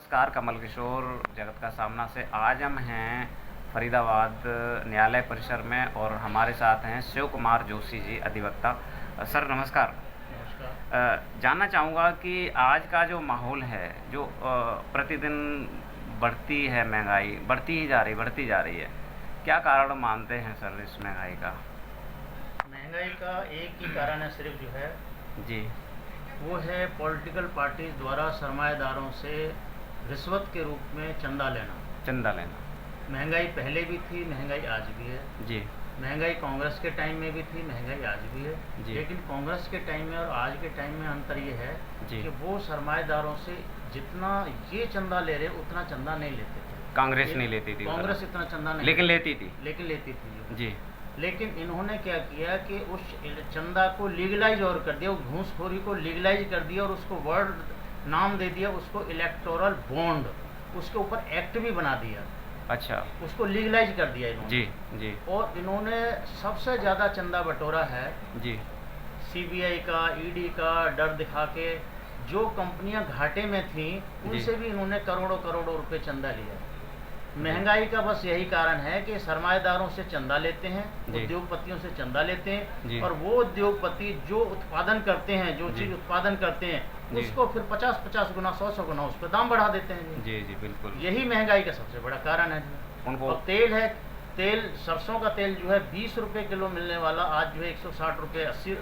नमस्कार, कमल किशोर जगत का सामना से आज हम हैं फरीदाबाद न्यायालय परिसर में और हमारे साथ हैं शिव कुमार जोशी जी, अधिवक्ता। सर नमस्कार। नमस्कार। जानना चाहूँगा कि आज का जो माहौल है, जो प्रतिदिन बढ़ती है महंगाई, बढ़ती जा रही है, क्या कारण मानते हैं सर इस महंगाई का? महंगाई का एक ही कारण है सिर्फ जो है जी। वो है पॉलिटिकल पार्टीज द्वारा सरमाएदारों से रिश्वत के रूप में चंदा लेना। महंगाई पहले भी थी, महंगाई आज भी है जी। महंगाई कांग्रेस के टाइम में भी थी, महंगाई आज भी है जी। लेकिन कांग्रेस के टाइम में और आज के टाइम में अंतर ये है जी। कि वो सरमाएदारों से जितना ये चंदा ले रहे उतना चंदा नहीं लेते थे। कांग्रेस नहीं लेती थी, कांग्रेस इतना चंदा नहीं लेकिन लेती थी जी। लेकिन इन्होंने क्या किया कि उस चंदा को लीगलाइज और कर दिया, उस घूसखोरी को लीगलाइज कर दिया और उसको वर्ड नाम दे दिया, उसको इलेक्टोरल बॉन्ड, उसके ऊपर एक्ट भी बना दिया। अच्छा। उसको लीगलाइज कर दिया इन्होंने। जी जी। और इन्होंने सबसे ज़्यादा चंदा बटोरा है जी। सीबीआई का, ईडी का डर दिखा के। जो कंपनियां घाटे में थीं उनसे भी इन्होंने करोड़ों करोड़ों रुपए चंदा लिया। महंगाई का बस यही कारण है कि सरमाएदारों से चंदा लेते हैं, उद्योगपतियों से चंदा लेते हैं और वो उद्योगपति जो उत्पादन करते हैं, जो चीज़ उत्पादन करते हैं उसको फिर 50-50 गुना 100-100 गुना उस पर दाम बढ़ा देते हैं। जी जी बिल्कुल। यही महंगाई का सबसे बड़ा कारण है उनको। और तेल है, सरसों का तेल जो है 20 रुपये किलो मिलने वाला आज जो है 160 रुपये 80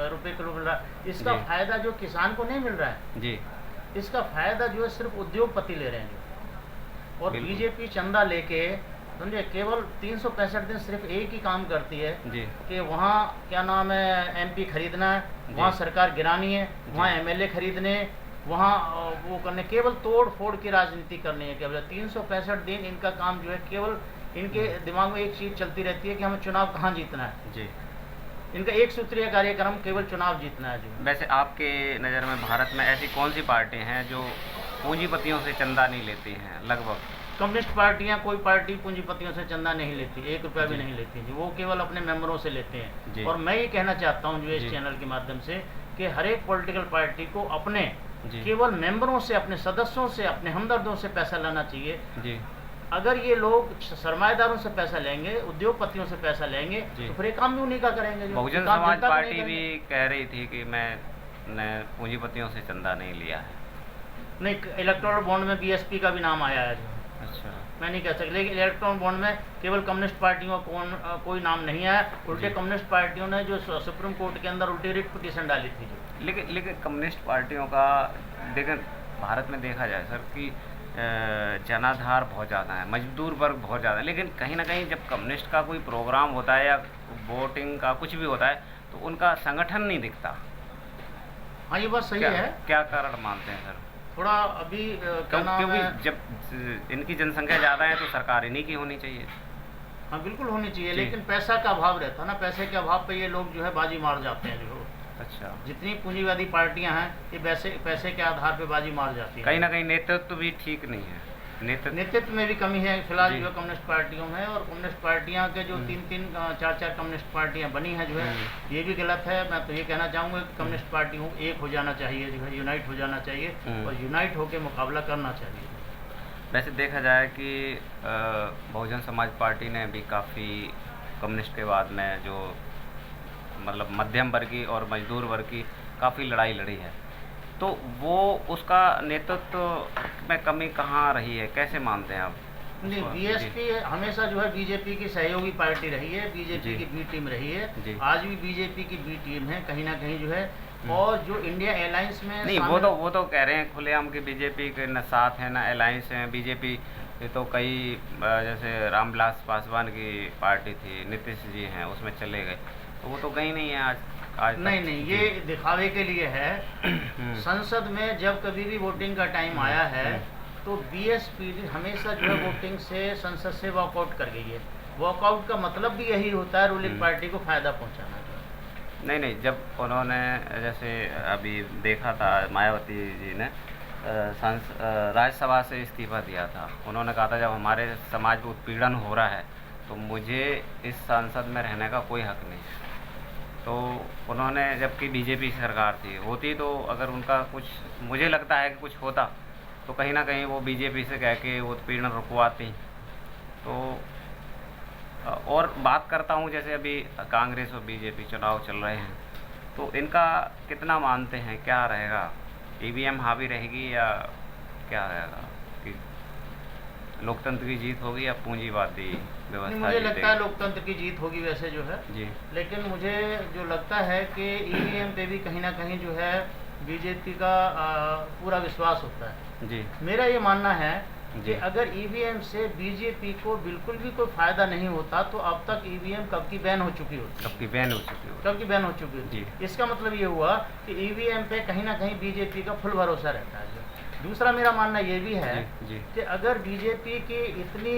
रुपये किलो मिल रहा है। इसका फायदा जो किसान को नहीं मिल रहा है जी, इसका फायदा जो है सिर्फ उद्योगपति ले रहे हैं। और बीजेपी चंदा लेके समझे केवल 365 दिन सिर्फ एक ही काम करती है कि वहाँ क्या नाम है एमपी खरीदना है, वहाँ सरकार गिरानी है, वहाँ एमएलए खरीदने, वहाँ वो करने, केवल तोड़ फोड़ की राजनीति करनी है। केवल 365 दिन इनका काम जो है, केवल इनके दिमाग में एक चीज़ चलती रहती है कि हमें चुनाव कहाँ जीतना है। जी, इनका एक सूत्रीय कार्यक्रम केवल चुनाव जीतना है। जी, वैसे आपके नज़र में भारत में ऐसी कौन सी पार्टी हैं जो पूंजीपतियों से चंदा नहीं लेती हैं? लगभग कम्युनिस्ट पार्टियां, कोई पार्टी पूंजीपतियों से चंदा नहीं लेती, 1 रुपया भी नहीं लेती जी। वो केवल अपने मेंबरों से लेते हैं। और मैं ये कहना चाहता हूँ जो इस चैनल के माध्यम से कि हर एक पॉलिटिकल पार्टी को अपने केवल मेंबरों से, अपने सदस्यों से, अपने हमदर्दों से पैसा लाना चाहिए। जी, अगर ये लोग सरमाएदारों से पैसा लेंगे, उद्योगपतियों से पैसा लेंगे तो फिर काम भी उन्हीं का करेंगे। बहुजन समाज पार्टी भी कह रही थी कि मैंने पूंजीपतियों से चंदा नहीं लिया है। नहीं, इलेक्टोरल बॉन्ड में बीएसपी का भी नाम आया है। अच्छा, मैं नहीं कह सकता, लेकिन इलेक्ट्रॉन बॉन्ड में केवल कम्युनिस्ट पार्टियों का कोई नाम नहीं आया। उल्टे कम्युनिस्ट पार्टियों ने जो सुप्रीम कोर्ट के अंदर उल्टी रिट पिटीशन डाली थी जो। लेकिन कम्युनिस्ट पार्टियों का देखिए भारत में देखा जाए सर कि जनाधार बहुत ज़्यादा है, मजदूर वर्ग बहुत ज़्यादा है, लेकिन कहीं ना कहीं जब कम्युनिस्ट का कोई प्रोग्राम होता है या वोटिंग का कुछ भी होता है तो उनका संगठन नहीं दिखता। हाँ, ये बात सही है। क्या कारण मानते हैं सर? थोड़ा अभी क्योंकि जब इनकी जनसंख्या ज़्यादा है तो सरकार इन्हीं की होनी चाहिए। हाँ बिल्कुल होनी चाहिए, लेकिन पैसा का अभाव रहता है ना, पैसे के अभाव पे ये लोग जो है बाजी मार जाते हैं जो। अच्छा, जितनी पूंजीवादी पार्टियां हैं ये पैसे के आधार पे बाजी मार जाती है। कहीं ना कहीं नेतृत्व भी ठीक नहीं है, नेतृत्व में भी कमी है फिलहाल जो कम्युनिस्ट पार्टियों में। और कम्युनिस्ट पार्टियां के जो 3-3, 4-4 कम्युनिस्ट पार्टियां बनी हैं जो है ये भी गलत है। मैं तो ये कहना चाहूँगा कि कम्युनिस्ट पार्टियों को एक हो जाना चाहिए, जो है यूनाइट हो जाना चाहिए और यूनाइट होकर मुकाबला करना चाहिए। वैसे देखा जाए कि बहुजन समाज पार्टी ने भी काफ़ी कम्युनिस्ट के बाद में जो मतलब मध्यम वर्गीय और मजदूर वर्ग की काफ़ी लड़ाई लड़ी है, तो वो उसका नेतृत्व में कमी कहाँ रही है, कैसे मानते हैं आप? नहीं, बीएसपी हमेशा जो है बीजेपी की सहयोगी पार्टी रही है, बीजेपी की बी टीम रही है। आज भी बीजेपी की बी टीम है कहीं ना कहीं जो है। और जो इंडिया अलायंस में नहीं, वो तो कह रहे हैं खुलेआम कि बीजेपी के न साथ है न अलायंस है। बीजेपी तो कई जैसे रामविलास पासवान की पार्टी थी, नीतीश जी हैं, उसमें चले गए, तो वो तो गई नहीं है आज नहीं, ये दिखावे के लिए है। संसद में जब कभी भी वोटिंग का टाइम आया है तो बीएसपी हमेशा जो है वोटिंग से संसद से वॉकआउट कर गई है। वॉकआउट का मतलब भी यही होता है रूलिंग पार्टी को फायदा पहुंचाना। नहीं, जब उन्होंने जैसे अभी देखा था मायावती जी ने राज्यसभा से इस्तीफा दिया था, उन्होंने कहा था जब हमारे समाज में उत्पीड़न हो रहा है तो मुझे इस संसद में रहने का कोई हक नहीं है। तो उन्होंने, जबकि बीजेपी सरकार थी, होती तो अगर उनका कुछ, मुझे लगता है कि कुछ होता तो कहीं ना कहीं वो बीजेपी से कह के उत्पीड़न रुकवाती। तो और बात करता हूँ, जैसे अभी कांग्रेस और बीजेपी चुनाव चल रहे हैं, तो इनका कितना मानते हैं, क्या रहेगा, ईवीएम हावी रहेगी या क्या रहेगा, कि लोकतंत्र की जीत होगी या पूंजीवादी व्यवस्था? मुझे लगता है लोकतंत्र की जीत होगी वैसे जो है जी, लेकिन मुझे जो लगता है कि ईवीएम पे भी कहीं ना कहीं जो है बीजेपी का पूरा विश्वास होता है। जी, मेरा ये मानना है कि जी, अगर ईवीएम से बीजेपी को बिल्कुल भी कोई फायदा नहीं होता तो अब तक ईवीएम कब की बैन हो चुकी होती, कब की बैन हो चुकी हो। कब की बैन हो चुकी होती। जी, इसका मतलब ये हुआ कि ईवीएम पे कहीं ना कहीं बीजेपी का फुल भरोसा रहता है। दूसरा मेरा मानना ये भी है जी, जी, कि अगर बीजेपी की इतनी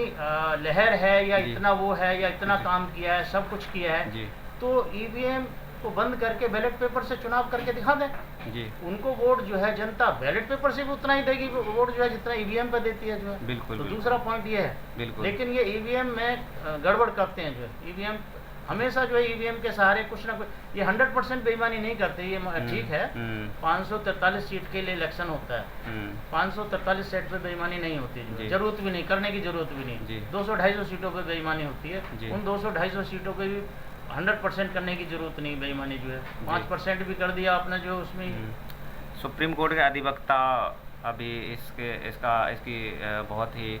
लहर है या जी, इतना वो है या इतना जी, काम किया है, सब कुछ किया है, जी, तो ईवीएम को बंद करके बैलेट पेपर से चुनाव करके दिखा दें। जी, उनको वोट जो है जनता बैलेट पेपर से भी उतना ही देगी वोट जो है जितना ईवीएम पर देती है जो है। बिल्कुल, तो बिल्कुल, दूसरा पॉइंट ये है। बिल्कुल, लेकिन ये ईवीएम में गड़बड़ करते हैं जो है। ईवीएम हमेशा जो है ईवीएम के सहारे कुछ ना कुछ, ये 100% बेईमानी नहीं करते, ये ठीक है। 543 सीट के लिए इलेक्शन होता है, 543 सीट पे बेईमानी नहीं होती, जो जरूरत भी नहीं करने की, जरूरत भी नहीं। 200-250 सीटों पे बेईमानी होती है, उन 200-250 सीटों पे भी 100% करने की जरूरत नहीं बेईमानी जो है। 5% भी कर दिया आपने जो उसमें। सुप्रीम कोर्ट के अधिवक्ता अभी इसकी बहुत ही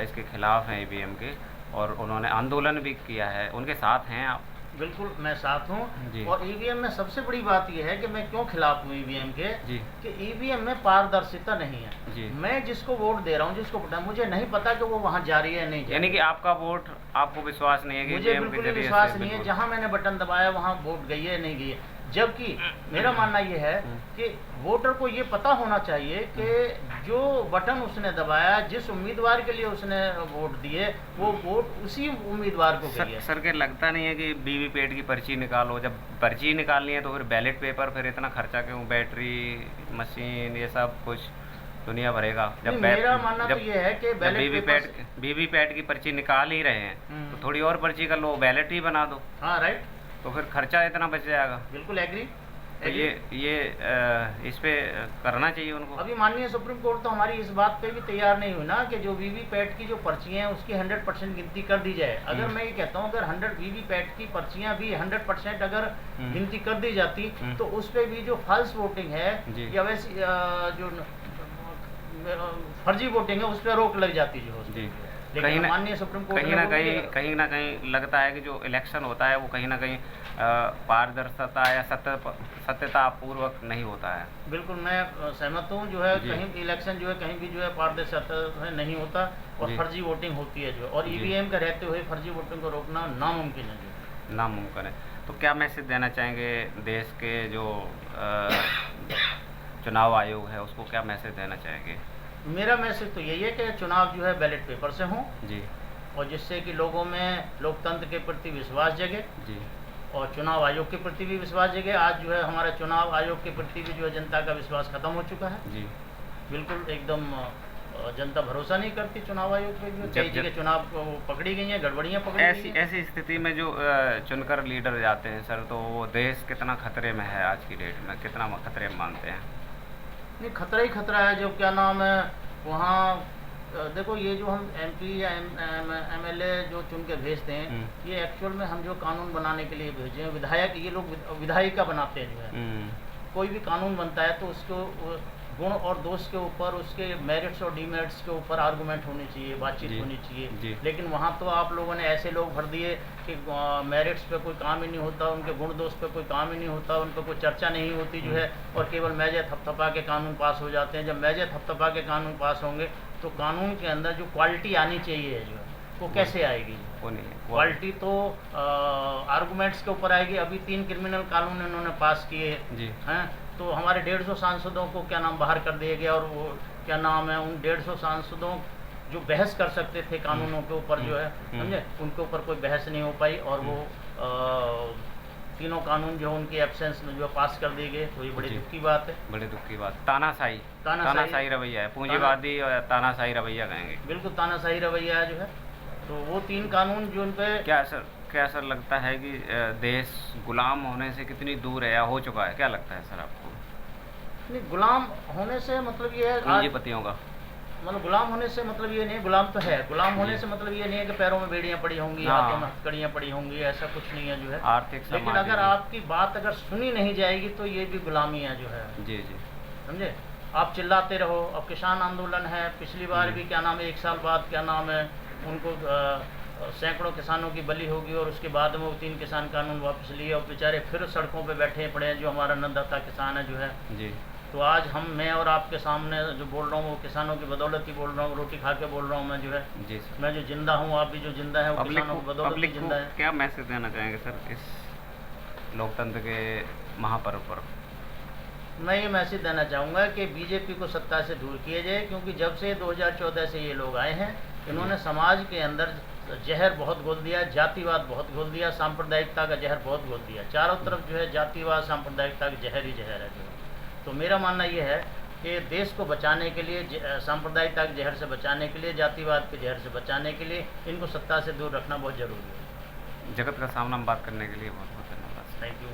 इसके खिलाफ हैं ईवीएम के, और उन्होंने आंदोलन भी किया है। उनके साथ हैं आप? बिल्कुल मैं साथ हूँ। जी। और ईवीएम में सबसे बड़ी बात यह है कि मैं क्यों खिलाफ हूँ ईवीएम के, जी, कि ईवीएम में पारदर्शिता नहीं है। जी, मैं जिसको वोट दे रहा हूँ, जिसको वोट, मुझे नहीं पता कि वो वहाँ जा रही है नहीं जा रही। यानी कि आपका वोट, आपको विश्वास नहीं है कि मुझे ईवीएम के बिल्कुल जरिए विश्वास से? नहीं है, बिल्कुल। जहाँ मैंने बटन दबाया वहाँ वोट गई है नहीं गई है। जबकि मेरा मानना ये है कि वोटर को ये पता होना चाहिए कि जो बटन उसने दबाया, जिस उम्मीदवार के लिए उसने वोट दिए, वो वोट उसी उम्मीदवार को गई है। सर के लगता नहीं है कि वीवीपैट की पर्ची निकालो, जब पर्ची निकालनी है तो फिर बैलेट पेपर, फिर इतना खर्चा क्यों, बैटरी, मशीन, ये सब कुछ दुनिया भरेगा। जब मेरा मानना तो ये है कि वीवीपैट की पर्ची निकाल ही रहे हैं तो थोड़ी और पर्ची कर लो, बैलेट ही बना दो। हाँ राइट, तो फिर खर्चा इतना बच जाएगा। बिल्कुल एग्री। तो ये इस पे करना चाहिए उनको। अभी माननीय सुप्रीम कोर्ट तो हमारी इस बात पे भी तैयार नहीं हुई ना कि जो वीवीपैट की जो पर्चियां हैं उसकी 100% गिनती कर दी जाए। अगर मैं ये कहता हूँ अगर 100 वीवीपैट की पर्चियां भी 100% अगर गिनती कर दी जाती तो उस पर भी जो फॉल्स वोटिंग है या वैसी जो फर्जी वोटिंग है उस पर रोक लग जाती जो जी। लेकिन माननीय सुप्रीम कोर्ट कहीं ना कहीं लगता है कि जो इलेक्शन होता है वो कहीं ना कहीं पारदर्शिता या सत्यता पूर्वक नहीं होता है। बिल्कुल मैं सहमत हूँ। जो है कहीं इलेक्शन जो है कहीं भी जो है पारदर्शिता नहीं होता और फर्जी वोटिंग होती है जो, और ईवीएम का रहते हुए फर्जी वोटिंग को रोकना नामुमकिन है जो। नामुमकिन है। तो क्या मैसेज देना चाहेंगे देश के जो चुनाव आयोग है उसको, क्या मैसेज देना चाहेंगे? मेरा मैसेज तो यही है कि चुनाव जो है बैलेट पेपर से हों जी, और जिससे कि लोगों में लोकतंत्र के प्रति विश्वास जगे जी, और चुनाव आयोग के प्रति भी विश्वास जगे। आज जो है हमारा चुनाव आयोग के प्रति भी जो है जनता का विश्वास खत्म हो चुका है। जी, बिल्कुल एकदम जनता भरोसा नहीं करती चुनाव आयोग पे। जो कई जगह चुनाव पकड़ी गई हैं, गड़बड़ियाँ पकड़ी गई हैं। ऐसी स्थिति में जो चुनकर लीडर जाते हैं सर, तो वो देश कितना खतरे में है आज की डेट में, कितना खतरे में मानते हैं? नहीं, खतरा ही खतरा है। जो क्या नाम है वहाँ देखो, ये जो हम एमपी या एमएलए जो चुन के भेजते हैं, ये एक्चुअल में हम जो कानून बनाने के लिए भेजे हैं, विधायक, ये लोग विधायिका बनाते हैं जो है। कोई भी कानून बनता है तो उसको गुण और दोष के ऊपर, उसके मेरिट्स और डीमेरिट्स के ऊपर आर्गूमेंट होनी चाहिए, बातचीत होनी चाहिए। लेकिन वहाँ तो आप लोगों ने ऐसे लोग भर दिए कि मेरिट्स पे कोई काम ही नहीं होता, उनके गुण दोष पे कोई काम ही नहीं होता, उन पर कोई चर्चा नहीं होती जो है, और केवल मैजे थपथपा के कानून पास हो जाते हैं। जब मैजे थपथपा के कानून पास होंगे तो कानून के अंदर जो क्वालिटी आनी चाहिए जो है वो कैसे आएगी? वो नहीं है। क्वालिटी तो आर्गूमेंट्स के ऊपर आएगी। अभी 3 क्रिमिनल कानून इन्होंने पास किए हैं, तो हमारे 150 सांसदों को क्या नाम बाहर कर दिया गया, और वो क्या नाम है, उन 150 सांसदों जो बहस कर सकते थे कानूनों के ऊपर जो है, समझे, उनके ऊपर कोई बहस नहीं हो पाई, और वो तीनों कानून जो उनके एब्सेंस में जो पास कर दिए गए। तो ये बड़ी दुख की बात है, बड़ी दुख की बात। तानाशाही रवैया है, पूंजीवादी और तानाशाही रवैया कहेंगे। बिल्कुल तानाशाही रवैया है जो है। तो वो 3 कानून जो उन पे क्या सर लगता है कि देश गुलाम होने से कितनी दूर है या हो चुका है, क्या लगता है सर आपको? नहीं, गुलाम होने से मतलब ये है पूंजीपतियों का। मतलब गुलाम होने से मतलब ये नहीं, गुलाम तो है, गुलाम होने से मतलब ये नहीं है कि पैरों में बेड़ियां पड़ी होंगी, हाँ। हाथों में हथकड़ियां पड़ी होंगी, ऐसा कुछ नहीं है जो है। आर्थिक लेकिन समाज अगर आपकी बात अगर सुनी नहीं जाएगी तो ये भी गुलामी है जो है। जी जी समझे? आप चिल्लाते रहो। अब किसान आंदोलन है, पिछली बार भी क्या नाम है 1 साल बाद क्या नाम है उनको सैकड़ों किसानों की बलि होगी और उसके बाद में वो 3 किसान कानून वापस लिए और बेचारे फिर सड़कों पे बैठे पड़े हैं जो हमारा अन्नदाता किसान है जो है। जी। तो आज मैं और आपके सामने जो बोल रहा हूँ वो किसानों की बदौलत ही बोल रहा हूँ, रोटी खा के बोल रहा हूँ मैं जो है। जी सर। मैं जो जिंदा हूँ, आप भी जो जिंदा है वो किसानों की बदौलत ही जिंदा है। क्या मैसेज देना चाहेंगे सर इस लोकतंत्र के महापर्व पर? मैं ये मैसेज देना चाहूँगा कि बीजेपी को सत्ता से दूर किया जाए, क्योंकि जब से 2014 से ये लोग आए हैं इन्होंने समाज के अंदर जहर बहुत घोल दिया, जातिवाद बहुत घोल दिया, सांप्रदायिकता का जहर बहुत घोल दिया। चारों तरफ जो है जातिवाद सांप्रदायिकता का जहर ही जहर है जो। तो मेरा मानना ये है कि देश को बचाने के लिए, सांप्रदायिकता के जहर से बचाने के लिए, जातिवाद के जहर से बचाने के लिए इनको सत्ता से दूर रखना बहुत ज़रूरी है। जगत का सामना बात करने के लिए बहुत बहुत धन्यवाद। Thank you.